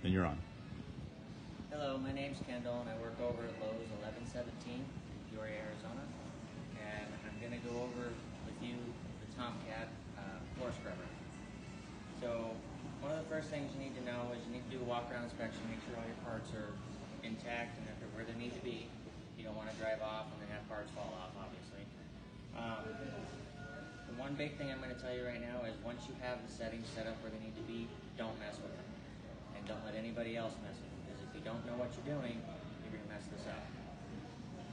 Then you're on. Hello, my name's Kendall and I work over at Lowe's 1117 in Peoria, Arizona. And I'm going to go over with you the Tomcat floor scrubber. So one of the first things you need to know is you need to do a walk-around inspection, make sure all your parts are intact and that they're where they need to be. You don't want to drive off and then have parts fall off, obviously. The one big thing I'm going to tell you right now is once you have the settings set up where they need to be, don't mess with them. And don't let anybody else mess with them, because if you don't know what you're doing, you're going to mess this up.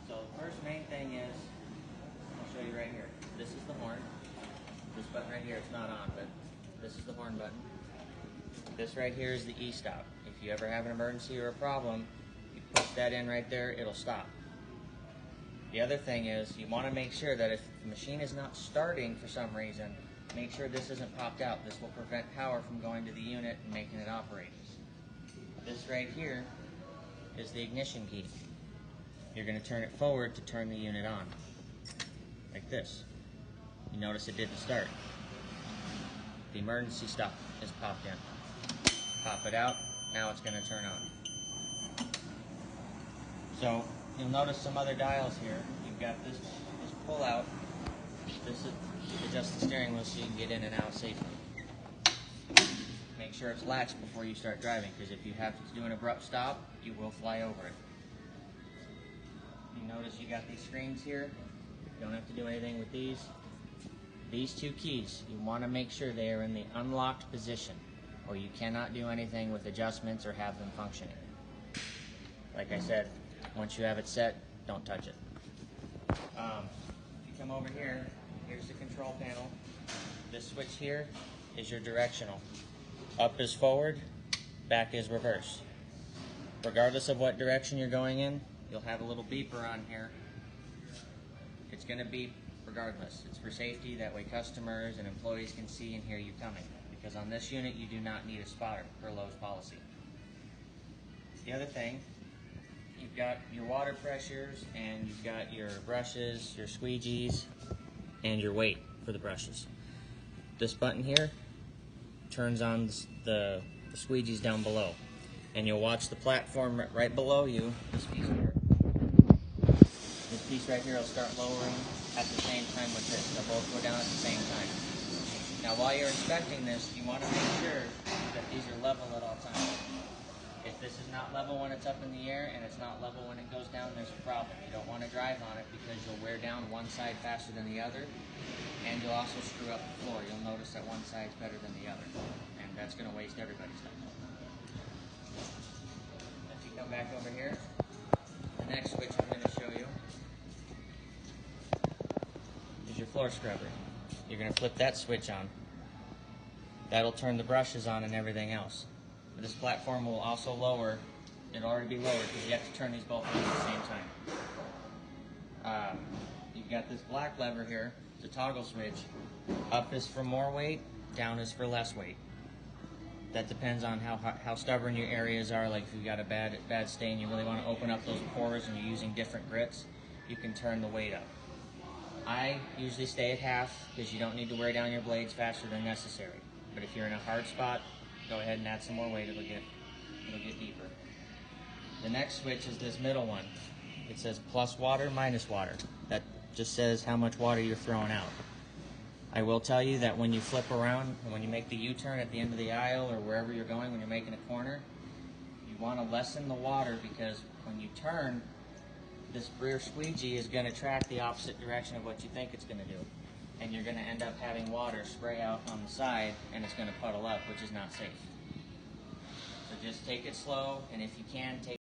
So the first main thing is, I'll show you right here. This is the horn. This button right here, it's not on, but this is the horn button. This right here is the E-stop. If you ever have an emergency or a problem, you push that in right there, it'll stop. The other thing is, you want to make sure that if the machine is not starting for some reason, make sure this isn't popped out. This will prevent power from going to the unit and making it operate. This right here is the ignition key. You're going to turn it forward to turn the unit on, like this. You notice it didn't start. The emergency stop is popped in. Pop it out, now it's going to turn on. So you'll notice some other dials here. You've got this pull out. This is to adjust the steering wheel so you can get in and out safely. Make sure it's latched before you start driving, because if you have to do an abrupt stop, you will fly over it. You notice you got these screens here. You don't have to do anything with these. These two keys, you want to make sure they are in the unlocked position, or you cannot do anything with adjustments or have them functioning. Like I said, once you have it set, don't touch it. If you come over here, here's the control panel. This switch here is your directional. Up is forward, back is reverse. Regardless of what direction you're going in, you'll have a little beeper on here. It's going to beep regardless. It's for safety, that way customers and employees can see and hear you coming. Because on this unit, you do not need a spotter per Lowe's policy. The other thing, you've got your water pressures, and you've got your brushes, your squeegees, and your weight for the brushes. This button here turns on the squeegees down below, and you'll watch the platform right below you, this piece here. This piece right here will start lowering at the same time with this. They'll both go down at the same time. Now while you're inspecting this, you want to make sure that these are level at all times. If this is not level when it's up in the air and it's not level when it goes down, there's a problem. You don't want to drive on it because you'll wear down one side faster than the other, and you'll also screw up the floor. You'll notice that one side's better than the other, and that's going to waste everybody's time. If you come back over here, the next switch I'm going to show you is your floor scrubber. You're going to flip that switch on. That'll turn the brushes on and everything else. This platform will also lower. It'll already be lowered because you have to turn these both on at the same time. You've got this black lever here. It's a toggle switch. Up is for more weight, down is for less weight. That depends on how stubborn your areas are. Like if you've got a bad stain, you really want to open up those pores and you're using different grits, you can turn the weight up. I usually stay at half because you don't need to wear down your blades faster than necessary. But if you're in a hard spot, go ahead and add some more weight, it'll get deeper. The next switch is this middle one. It says plus water, minus water. That just says how much water you're throwing out. I will tell you that when you flip around, when you make the U-turn at the end of the aisle or wherever you're going, when you're making a corner, you want to lessen the water, because when you turn, this rear squeegee is going to track the opposite direction of what you think it's going to do. And you're going to end up having water spray out on the side, and it's going to puddle up, which is not safe. So just take it slow, and if you can, take